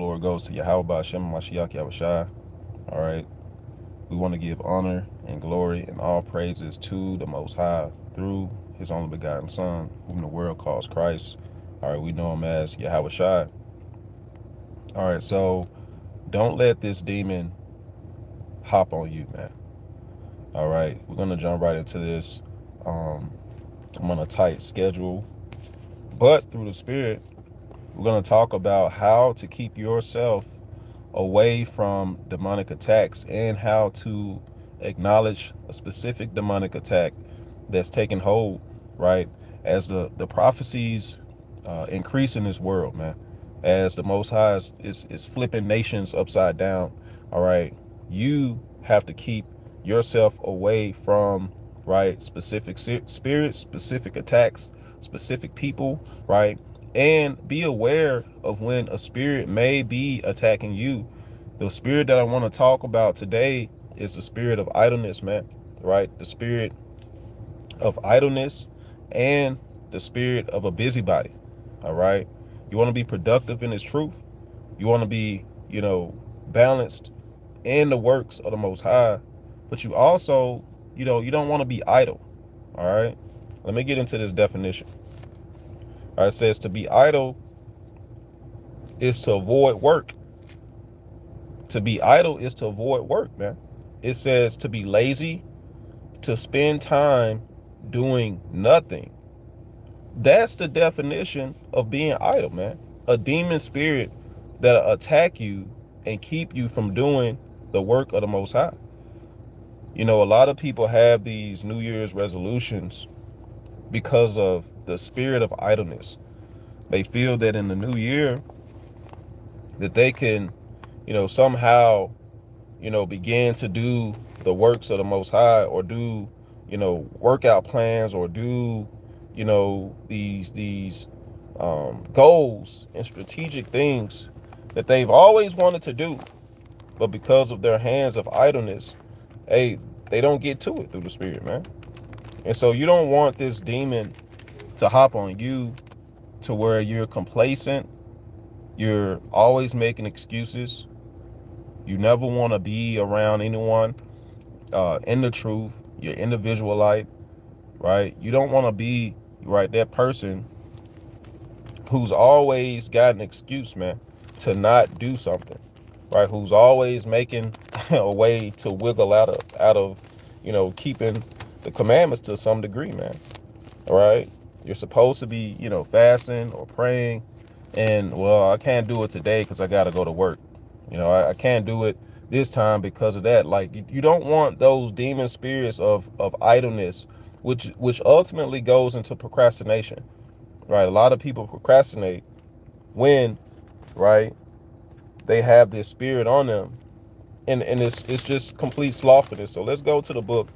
glory goes to Yahweh Hashem Mashiach Yahushai. All right. We want to give honor and glory and all praises to the Most High through His only begotten Son, whom the world calls Christ. All right. We know Him as Yahweh Shai. All right. So don't let this demon hop on you, man. All right. We're going to jump right into this. I'm on a tight schedule, but through the Spirit, we're going to talk about how to keep yourself away from demonic attacks and how to acknowledge a specific demonic attack that's taking hold, right? As the prophecies increase in this world, man, as the Most High is flipping nations upside down, all right, you have to keep yourself away from, right, specific spirits, specific attacks, specific people, right? And be aware of when a spirit may be attacking you. The spirit that I want to talk about today is the spirit of idleness, man, right? The spirit of idleness and the spirit of a busybody, all right? You want to be productive in His truth. You want to be, balanced in the works of the Most High, but you also, you don't want to be idle, all right? Let me get into this definition. All right, it says to be idle is to avoid work. To be idle is to avoid work, man. It says to be lazy, to spend time doing nothing. That's the definition of being idle, man. A demon spirit that'll attack you and keep you from doing the work of the Most High. A lot of people have these New Year's resolutions because of the spirit of idleness. They feel that in the new year that they can, somehow, begin to do the works of the Most High, or do, workout plans, or do, these goals and strategic things that they've always wanted to do, but because of their hands of idleness, hey, they don't get to it through the Spirit, man. And so you don't want this demon to hop on you to where you're complacent, you're always making excuses, you never want to be around anyone in the truth, your individual life, right? You don't want to be, right, that person who's always got an excuse, man, to not do something, right? Who's always making a way to wiggle out of, keeping the commandments to some degree, man. All right. You're supposed to be, fasting or praying, and well, I can't do it today because I got to go to work. I can't do it this time because of that. Like, you don't want those demon spirits of idleness, which ultimately goes into procrastination, right? A lot of people procrastinate when, right, they have this spirit on them, and it's just complete slothfulness. So let's go to the book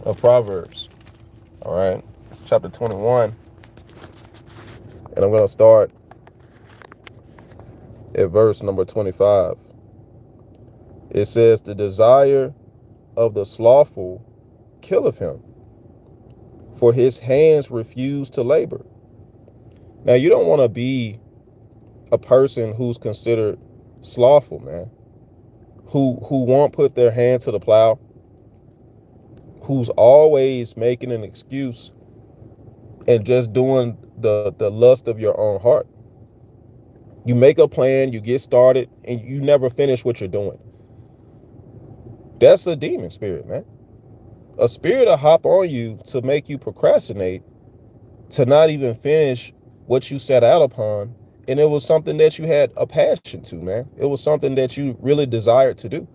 of Proverbs, all right, chapter 21, and I'm going to start at verse number 25. It says, the desire of the slothful killeth him, for his hands refuse to labor. Now, you don't want to be a person who's considered slothful, man, who won't put their hand to the plow, who's always making an excuse and just doing the lust of your own heart. You make a plan, you get started, and you never finish what you're doing. That's a demon spirit, man. A spirit will hop on you to make you procrastinate, to not even finish what you set out upon. And it was something that you had a passion to, man. It was something that you really desired to do.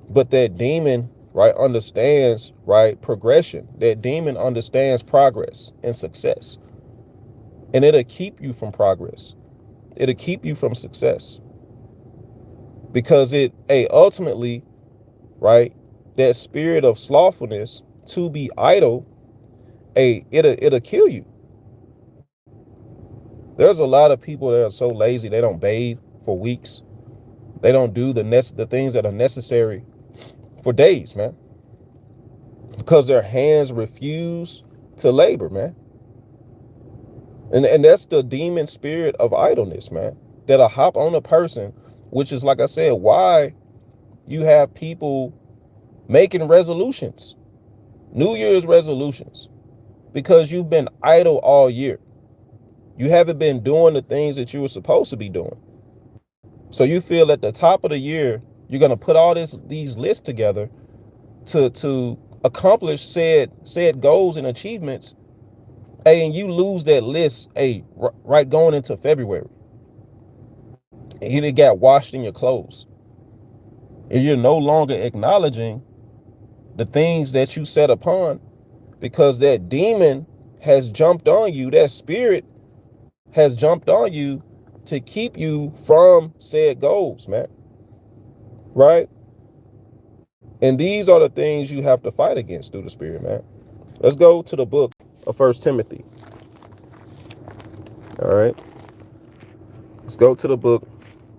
But that demon, right, understands, right, progression. That demon understands progress and success. And it'll keep you from progress. It'll keep you from success. Because ultimately, right, that spirit of slothfulness, to be idle, it'll kill you. There's a lot of people that are so lazy they don't bathe for weeks. They don't do the things that are necessary for days, man, because their hands refuse to labor, man. And that's the demon spirit of idleness, man. that'll hop on a person, which is, like I said, why you have people making resolutions, New Year's resolutions, because you've been idle all year. You haven't been doing the things that you were supposed to be doing. So you feel at the top of the year, you're going to put all these lists together to accomplish said goals and achievements. And you lose that list, right going into February. And you got washed in your clothes. And you're no longer acknowledging the things that you set upon, because that demon has jumped on you, that spirit has jumped on you to keep you from said goals, man. Right? And these are the things you have to fight against through the spirit, man. Let's go to the book of 1 Timothy. All right. Let's go to the book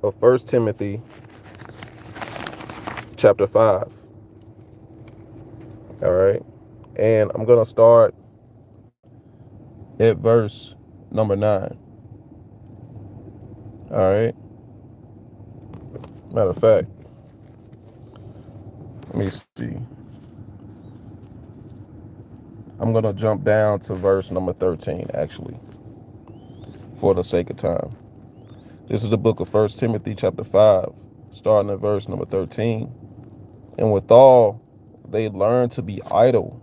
of 1 Timothy chapter 5. All right. And I'm going to start at verse number 9. All right. Matter of fact, let me see. I'm going to jump down to verse number 13, actually, for the sake of time. This is the book of 1 Timothy chapter 5, starting at verse number 13. And withal, they learn to be idle,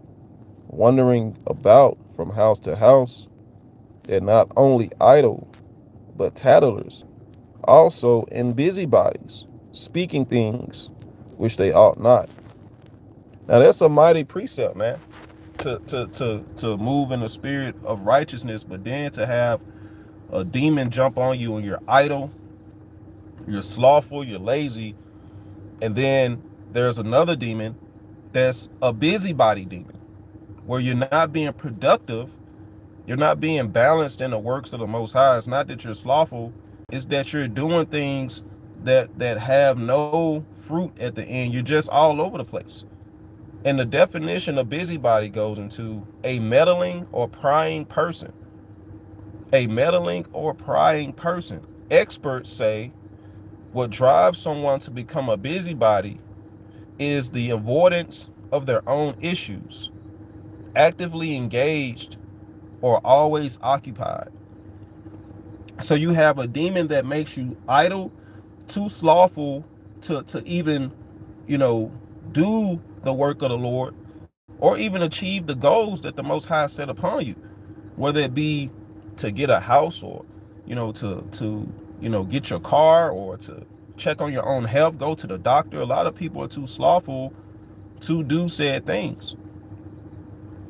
wandering about from house to house. They're not only idle, but tattlers, also in busybodies, speaking things which they ought not. Now that's a mighty precept, man, to move in the spirit of righteousness, but then to have a demon jump on you and you're idle, you're slothful, you're lazy. And then there's another demon that's a busybody demon, where you're not being productive, you're not being balanced in the works of the Most High. It's not that you're slothful, it's that you're doing things that have no fruit at the end. You're just all over the place. And the definition of busybody goes into a meddling or prying person. A meddling or prying person. Experts say what drives someone to become a busybody is the avoidance of their own issues, actively engaged or always occupied. So you have a demon that makes you idle, too slothful to even, do the work of the Lord, or even achieve the goals that the Most High set upon you, whether it be to get a house, or to get your car, or to check on your own health, go to the doctor. A lot of people are too slothful to do said things.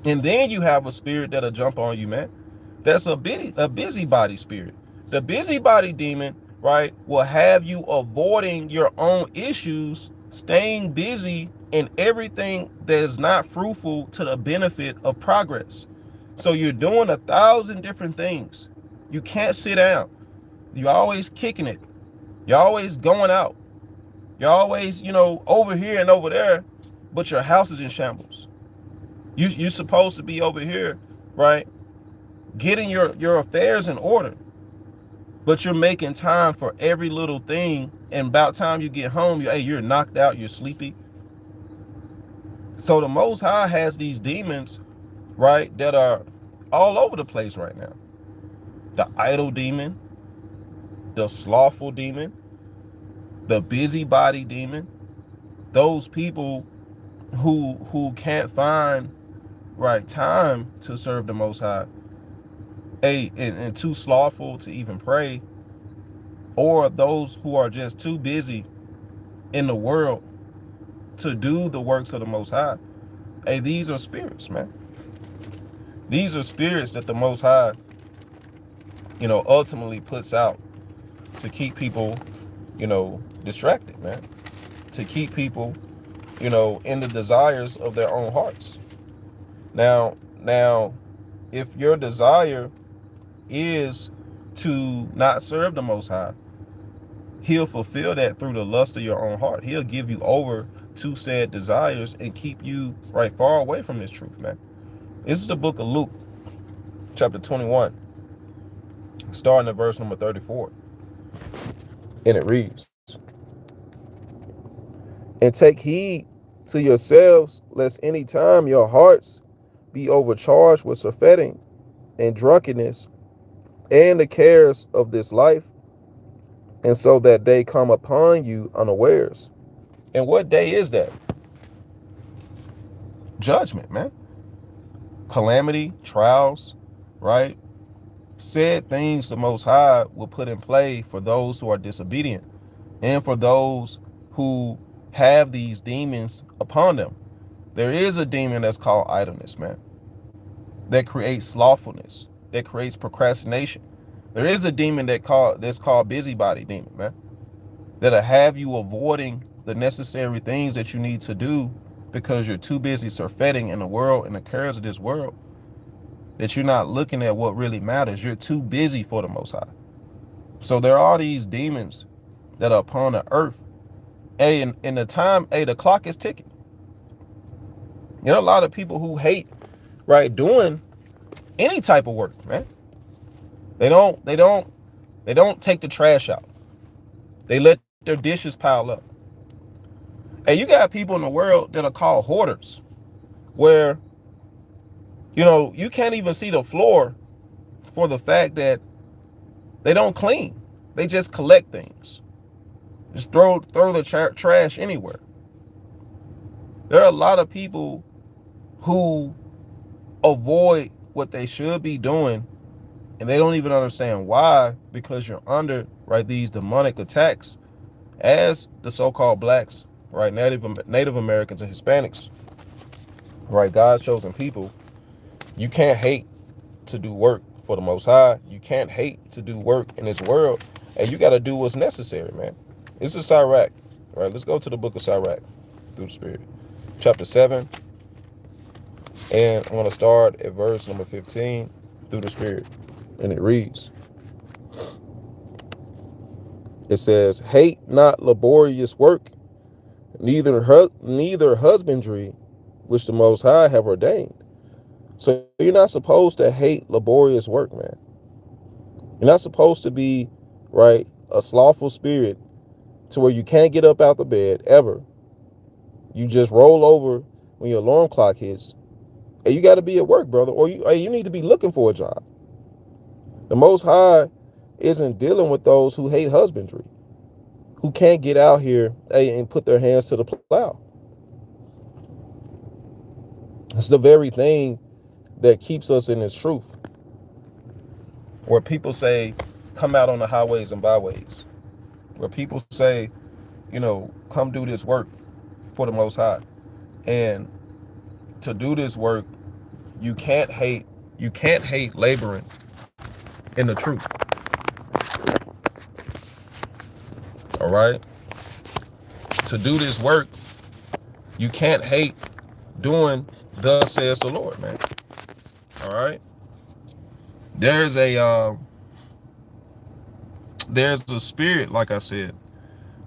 And then you have a spirit that'll jump on you, man. That's a busybody spirit. The busybody demon, right, will have you avoiding your own issues, staying busy in everything that is not fruitful to the benefit of progress. So you're doing 1,000 different things. You can't sit down. You're always kicking it. You're always going out. You're always, over here and over there, but your house is in shambles. You're supposed to be over here, right, getting your affairs in order, but you're making time for every little thing, and about time you get home, you're knocked out, you're sleepy. So the Most High has these demons, right, that are all over the place right now. The idle demon, the slothful demon, the busybody demon, those people who can't find right time to serve the Most High, and too slothful to even pray, or those who are just too busy in the world to do the works of the Most High. These are spirits, man. These are spirits that the Most High, ultimately puts out to keep people, distracted, man. To keep people, in the desires of their own hearts. Now, if your desire is to not serve the Most High, He'll fulfill that through the lust of your own heart. He'll give you over to said desires and keep you right far away from this truth, man. This is the book of Luke, chapter 21, starting at verse number 34. And it reads, and take heed to yourselves, lest any time your hearts be overcharged with surfeiting and drunkenness and the cares of this life, and so that day come upon you unawares. And what day is that? Judgment, man. Calamity, trials, right? Said things the Most High will put in play for those who are disobedient and for those who have these demons upon them. There is a demon that's called idleness, man, that creates slothfulness, that creates procrastination. There is a demon that's called busybody demon, man, that'll have you avoiding the necessary things that you need to do because you're too busy surfeiting in the world and the cares of this world, that you're not looking at what really matters. You're too busy for the Most High. So there are these demons that are upon the earth. Hey, in the time, hey, the clock is ticking. There are a lot of people who hate, right, doing any type of work, man. They don't take the trash out. They let their dishes pile up. Hey, you got people in the world that are called hoarders, where, you can't even see the floor for the fact that they don't clean. They just collect things. Just throw the trash anywhere. There are a lot of people who avoid what they should be doing, and they don't even understand why, because you're under, right, these demonic attacks as the so-called blacks, right, Native Americans and Hispanics, right, God's chosen people. You can't hate to do work for the Most High. You can't hate to do work in this world, and you got to do what's necessary, man. This is Sirach, right? Let's go to the book of Sirach through the Spirit, chapter 7, and I'm going to start at verse number 15 through the Spirit, and it reads, it says, hate not laborious work, neither husbandry, which the Most High have ordained. So you're not supposed to hate laborious work, man. You're not supposed to be, right, a slothful spirit to where you can't get up out the bed ever. You just roll over when your alarm clock hits. And you got to be at work, brother, or you need to be looking for a job. The Most High isn't dealing with those who hate husbandry, who can't get out here and put their hands to the plow. It's the very thing that keeps us in this truth, where people say, come out on the highways and byways, where people say, come do this work for the Most High. And to do this work, you can't hate laboring in the truth. All right? To do this work, you can't hate doing thus says the Lord, man. All right? There's a spirit, like I said,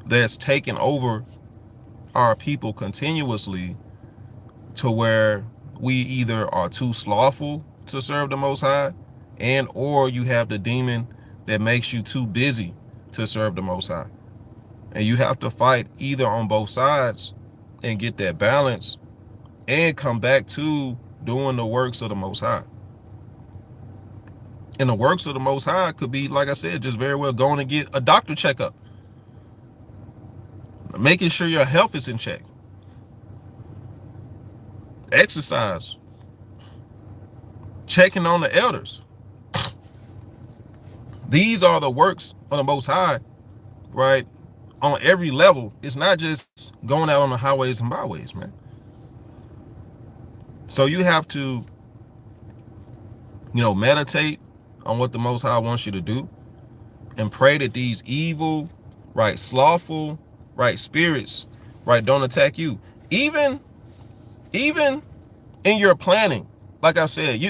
that's taken over our people continuously, to where we either are too slothful to serve the Most High, and or you have the demon that makes you too busy to serve the Most High. And you have to fight either on both sides and get that balance and come back to doing the works of the Most High. And the works of the Most High could be, like I said, just very well going to get a doctor checkup, making sure your health is in check, exercise, checking on the elders. These are the works of the Most High, right? On every level. It's not just going out on the highways and byways, man. So you have to, meditate on what the Most High wants you to do, and pray that these evil, right, slothful, right, spirits, right, don't attack you. Even in your planning, like I said,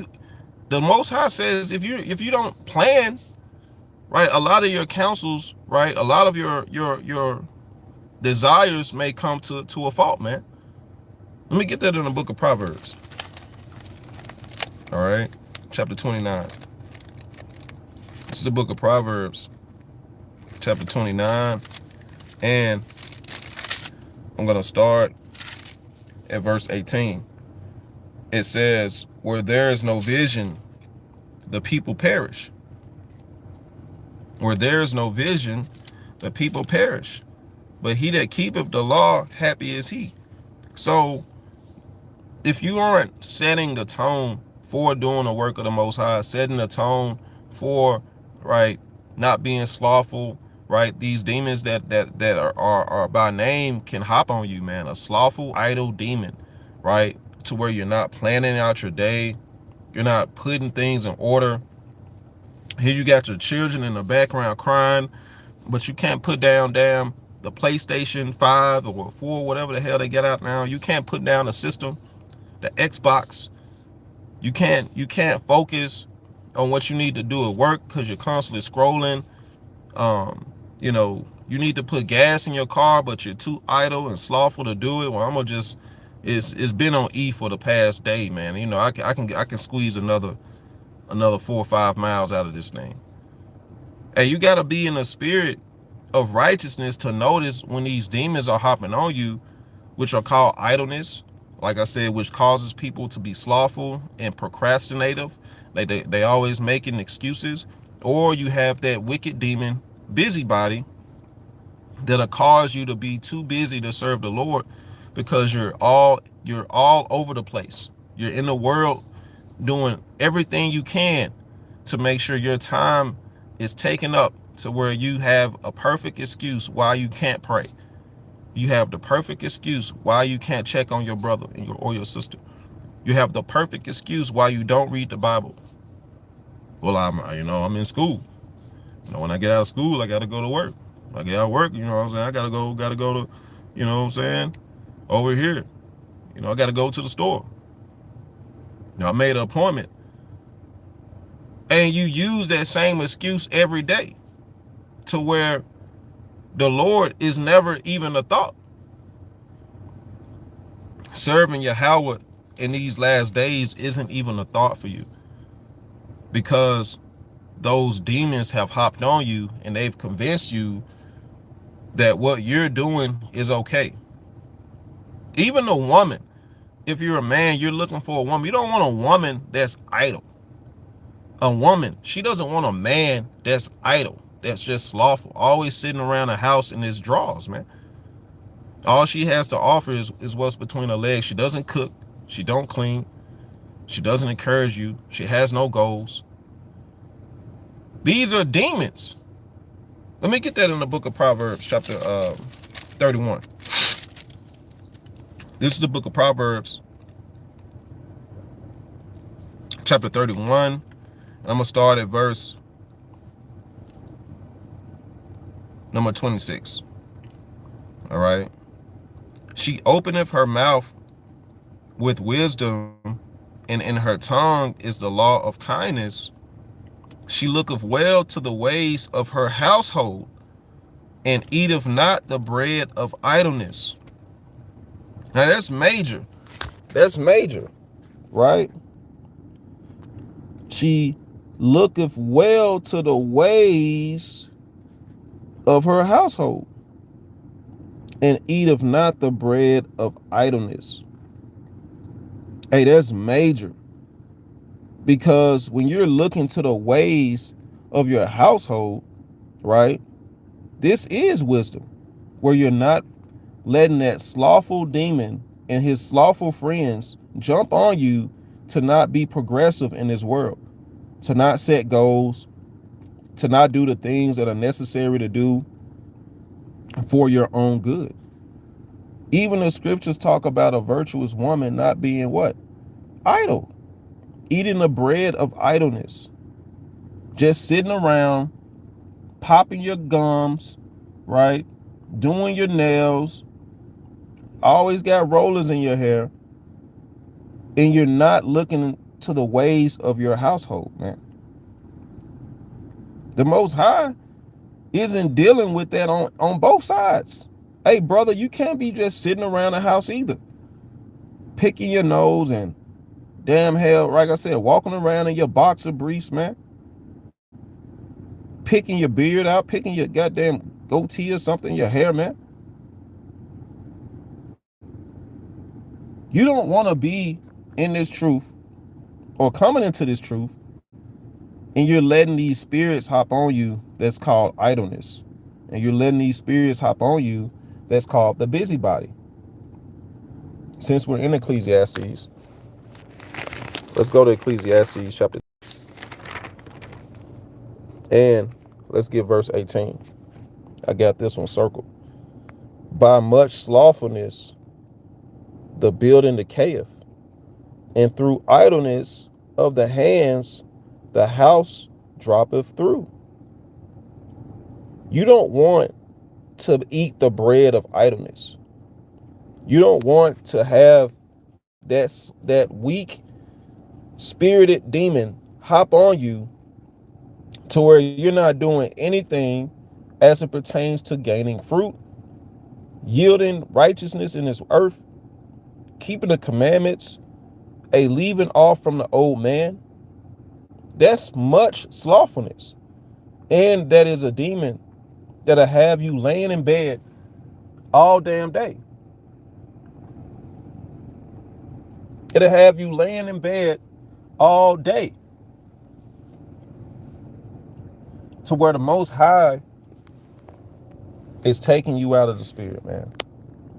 the Most High says if you don't plan, right, a lot of your counsels, right, a lot of your desires may come to a fault, man. Let me get that in the book of Proverbs. All right, chapter 29. This is the book of Proverbs, chapter 29, and I'm going to start at verse 18. It says, where there is no vision, the people perish. Where there is no vision, the people perish. But he that keepeth the law, happy is he. So if you aren't setting the tone for doing the work of the Most High, setting the tone for, right, not being slothful, right, these demons that are by name can hop on you, man. A slothful, idle demon, right, to where you're not planning out your day, you're not putting things in order. Here you got your children in the background crying, but you can't put down damn the PlayStation 5 or 4, whatever the hell they get out now. You can't put down the system, the Xbox. You can't focus on what you need to do at work because you're constantly scrolling. You know, you need to put gas in your car, but you're too idle and slothful to do it. Well, I'm gonna just, it's been on E for the past day, man. You know, I can squeeze another 4 or 5 miles out of this thing. Hey, you gotta be in a spirit of righteousness to notice when these demons are hopping on you, which are called idleness, like I said, which causes people to be slothful and procrastinative. They always making excuses. Or you have that wicked demon, busybody, that'll cause you to be too busy to serve the Lord because you're all over the place. You're in the world doing everything you can to make sure your time is taken up to where you have a perfect excuse why you can't pray. You have the perfect excuse why you can't check on your brother or your sister. You have the perfect excuse why you don't read the Bible. Well, I'm in school. You know, when I get out of school, I got to go to work. When I get out of work, you know what I'm saying? I got to go to, you know what I'm saying? Over here. You know, I got to go to the store. You know, I made an appointment. And you use that same excuse every day to where the Lord is never even a thought. Serving Yahweh in these last days isn't even a thought for you because those demons have hopped on you and they've convinced you that what you're doing is okay. Even a woman, if you're a man, you're looking for a woman. You don't want a woman that's idle. A woman, she doesn't want a man that's idle, that's just slothful, always sitting around the house in his drawers, man. All she has to offer is what's between her legs. She doesn't cook. She don't clean. She doesn't encourage you. She has no goals. These are demons. Let me get that in the book of Proverbs, chapter 31. This is the book of Proverbs, chapter 31. And I'm going to start at verse number 26. All right. She openeth her mouth with wisdom, and in her tongue is the law of kindness. She looketh well to the ways of her household, and eateth not the bread of idleness. Now that's major. That's major, right? She looketh well to the ways of her household, and eateth not the bread of idleness. Hey, that's major. Because when you're looking to the ways of your household, right, this is wisdom, where you're not letting that slothful demon and his slothful friends jump on you to not be progressive in this world, to not set goals, to not do the things that are necessary to do for your own good. Even the scriptures talk about a virtuous woman not being what? Idle. Eating the bread of idleness. Just sitting around, popping your gums, right? Doing your nails. Always got rollers in your hair. And you're not looking to the ways of your household, man. The Most High isn't dealing with that on both sides. Hey, brother, you can't be just sitting around the house either, picking your nose and damn hell, like I said, walking around in your boxer briefs, man. picking your beard out, picking your goddamn goatee or something, your hair, man. You don't want to be in this truth or coming into this truth, and you're letting these spirits hop on you that's called idleness. And you're letting these spirits hop on you that's called the busybody. Since we're in Ecclesiastes, let's go to Ecclesiastes chapter, and let's get verse 18. I got this one circled. By much slothfulness, the building decayeth, and through idleness of the hands, the house droppeth through. You don't want to eat the bread of idleness. You don't want to have that weak spirited demon hop on you to where you're not doing anything as it pertains to gaining fruit, yielding righteousness in this earth, keeping the commandments, a leaving off from the old man. That's much slothfulness. And that is a demon that'll have you laying in bed all damn day. It'll have you laying in bed all day. To where the Most High is taking you out of the spirit, man.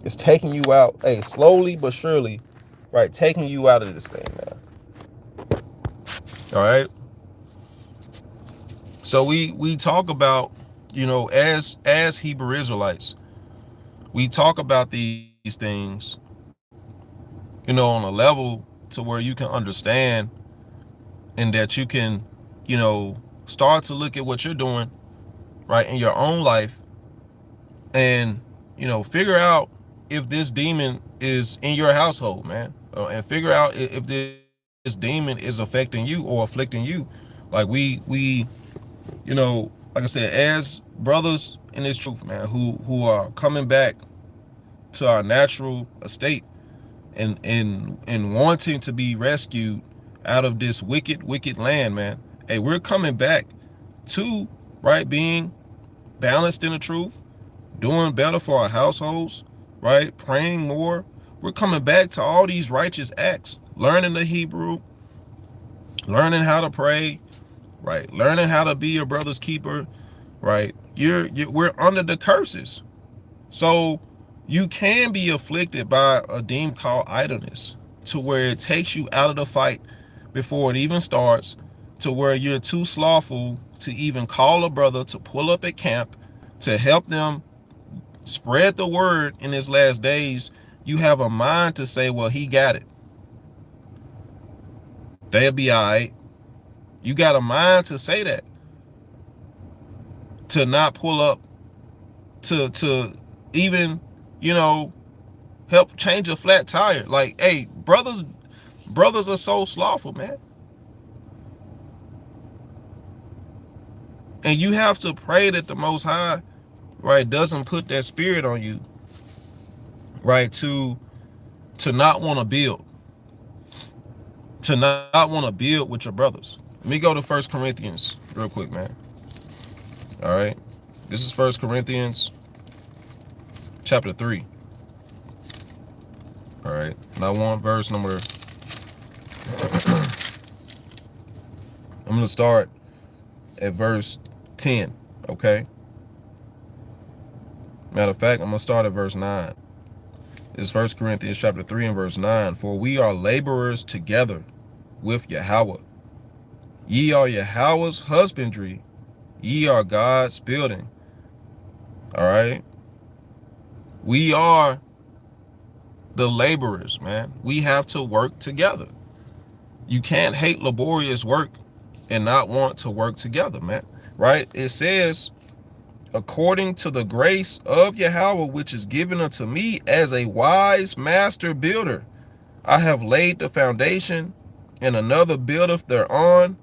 It's taking you out, hey, slowly but surely, right? Taking you out of this thing, man. All right. So we talk about, as Hebrew Israelites, we talk about these things, on a level to where you can understand, and that you can, start to look at what you're doing, right, in your own life, and, figure out if this demon is in your household, man, and figure out if this demon is affecting you or afflicting you. Like we, like I said, as brothers in this truth, man, who are coming back to our natural estate and wanting to be rescued out of this wicked land, man. Hey, we're coming back to, right, being balanced in the truth, doing better for our households, right, praying more. We're coming back to all these righteous acts, learning the Hebrew, learning how to pray, right, learning how to be your brother's keeper, right. We're under the curses, so you can be afflicted by a demon called idleness, to where it takes you out of the fight before it even starts, to where you're too slothful to even call a brother to pull up at camp to help them spread the word in his last days. You have a mind to say, well, he got it, they'll be all right. You got a mind to say that, to not pull up to even, help change a flat tire. Like, hey, brothers are so slothful, man. And you have to pray that the Most High, right, doesn't put that spirit on you, right, to not want to build, with your brothers. Let me go to 1 Corinthians real quick, man. All right. This is 1 Corinthians chapter 3. All right. And I want verse number I'm going to start at verse 10, okay? Matter of fact, I'm going to start at verse 9. This is 1 Corinthians chapter 3 and verse 9. For we are laborers together with Yahweh. Ye are Yahweh's husbandry. Ye are God's building. All right? We are the laborers, man. We have to work together. You can't hate laborious work and not want to work together, man. Right? It says, according to the grace of Yahweh, which is given unto me as a wise master builder, I have laid the foundation, and another buildeth thereon.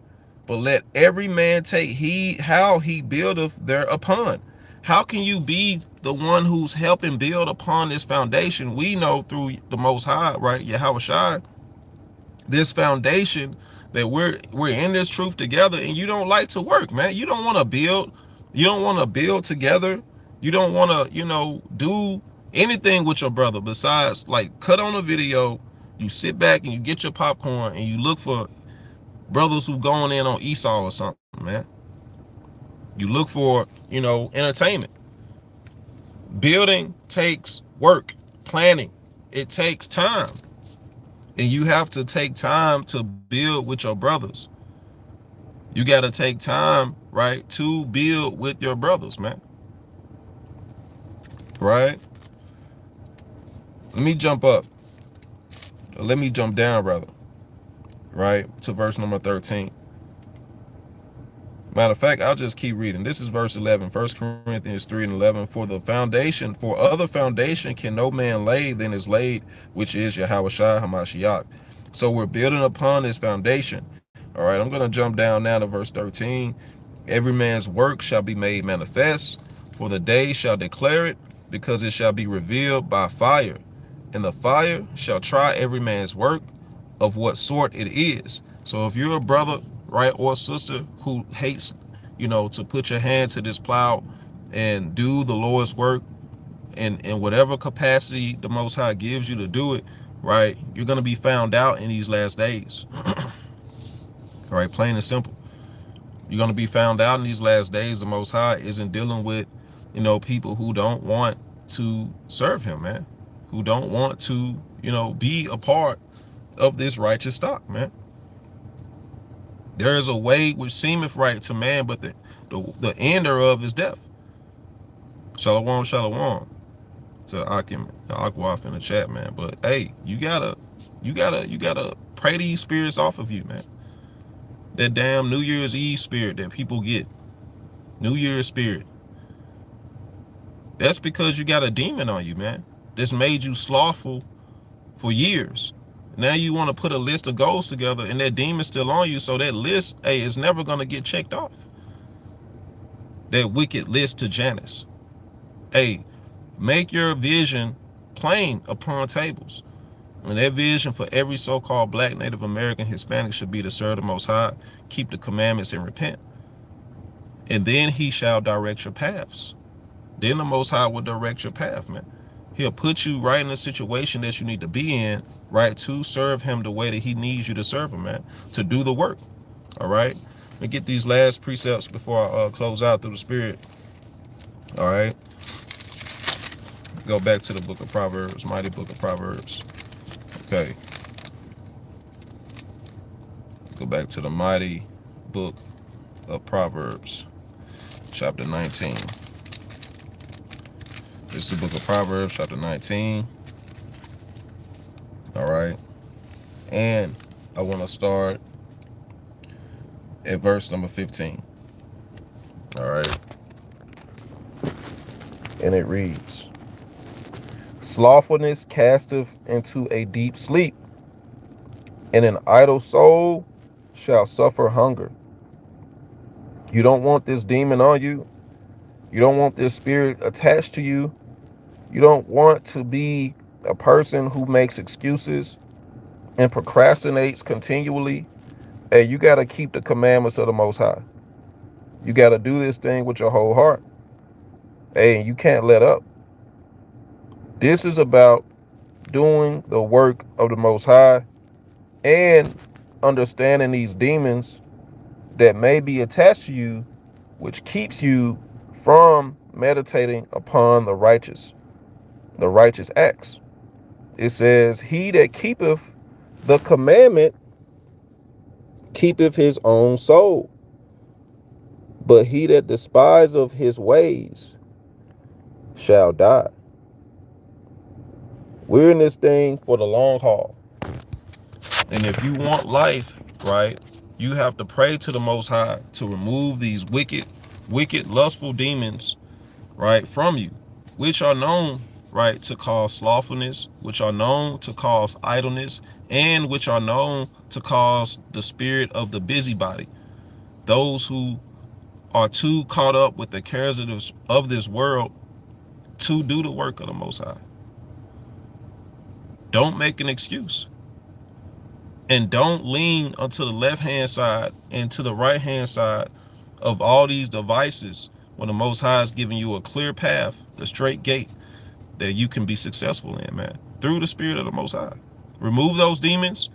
But let every man take heed how he buildeth thereupon. How can you be the one who's helping build upon this foundation? We know through the Most High, right, Yahweh Shai, This foundation that we're in this truth together, and you don't like to work, man. You don't want to build. You don't want to build together. You don't want to, do anything with your brother besides like cut on a video. You sit back and you get your popcorn and you look for brothers who going in on Esau or something, man. You look for, entertainment. Building takes work, planning. It takes time. And you have to take time to build with your brothers. You got to take time, right, to build with your brothers, man. Right? Let me jump up. Let me jump down, rather. Right? To verse number 13. Matter of fact, I'll just keep reading. This is verse 11, 1 Corinthians 3 and 11. For other foundation can no man lay than is laid, which is Yahushua HaMashiach. So we're building upon this foundation. All right, I'm going to jump down now to verse 13. Every man's work shall be made manifest, for the day shall declare it, because it shall be revealed by fire. And the fire shall try every man's work of what sort it is. So if you're a brother, right, or sister who hates, to put your hand to this plow and do the Lord's work in whatever capacity the Most High gives you to do it, right, you're going to be found out in these last days. All right, plain and simple. You're going to be found out in these last days. The Most High isn't dealing with, people who don't want to serve him, man, who don't want to, be a part of this righteous stock, man. There is a way which seemeth right to man, but the end thereof is death. Shalom, shalom to Akim Akwaf in the chat, man. But hey, you gotta pray these spirits off of you, man. That damn New Year's Eve spirit that people get. New Year's spirit. That's because you got a demon on you, man. This made you slothful for years. Now you want to put a list of goals together and that demon's still on you. So that list, hey, is never going to get checked off. That wicked list to Janus. Hey, make your vision plain upon tables. And that vision for every so-called Black, Native American, Hispanic should be to serve the Most High, keep the commandments, and repent. And then he shall direct your paths. Then the Most High will direct your path, man. He'll put you right in the situation that you need to be in, right, to serve him the way that he needs you to serve him, man, to do the work. All right? Let me get these last precepts before I close out through the Spirit. All right? Go back to the book of Proverbs, mighty book of Proverbs. Okay. Let's go back to the mighty book of Proverbs, chapter 19. This is the book of Proverbs, chapter 19. All right. And I want to start at verse number 15. All right. And it reads, slothfulness casteth into a deep sleep, and an idle soul shall suffer hunger. You don't want this demon on you. You don't want this spirit attached to you. You don't want to be a person who makes excuses and procrastinates continually. Hey, you got to keep the commandments of the Most High. You got to do this thing with your whole heart. Hey, you can't let up. This is about doing the work of the Most High and understanding these demons that may be attached to you, which keeps you from meditating upon the righteous acts. It says, he that keepeth the commandment keepeth his own soul, but he that despiseth his ways shall die. We're in this thing for the long haul. And if you want life, right, you have to pray to the Most High to remove these wicked, lustful demons, right, from you, which are known, right, to cause slothfulness, which are known to cause idleness, and which are known to cause the spirit of the busybody. Those who are too caught up with the cares of this world to do the work of the Most High. Don't make an excuse. And don't lean onto the left-hand side and to the right-hand side of all these devices when the Most High is giving you a clear path, the straight gate that you can be successful in, man, through the Spirit of the Most High. Remove those demons.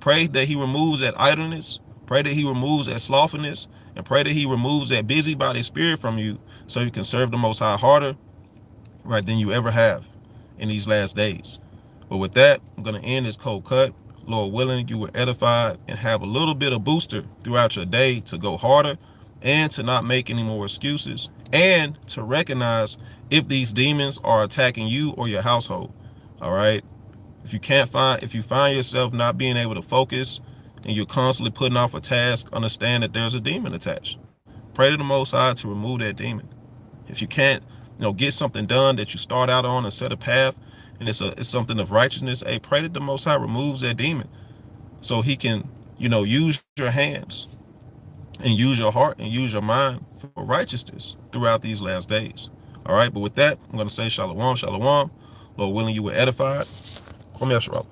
Pray that he removes that idleness. Pray that he removes that slothfulness. And pray that he removes that busybody spirit from you so you can serve the Most High harder, right, than you ever have in these last days. But with that, I'm going to end this cold cut. Lord willing, you were edified and have a little bit of booster throughout your day to go harder and to not make any more excuses and to recognize if these demons are attacking you or your household. All right. If you find yourself not being able to focus and you're constantly putting off a task, understand that there's a demon attached. Pray to the Most High to remove that demon. If you can't, get something done that you start out on and set a path, and it's something of righteousness, hey, pray that the Most High removes that demon so he can, use your hands and use your heart and use your mind for righteousness throughout these last days. All right, but with that, I'm going to say shalom, shalom. Lord willing, you were edified. Kwame Yasharala.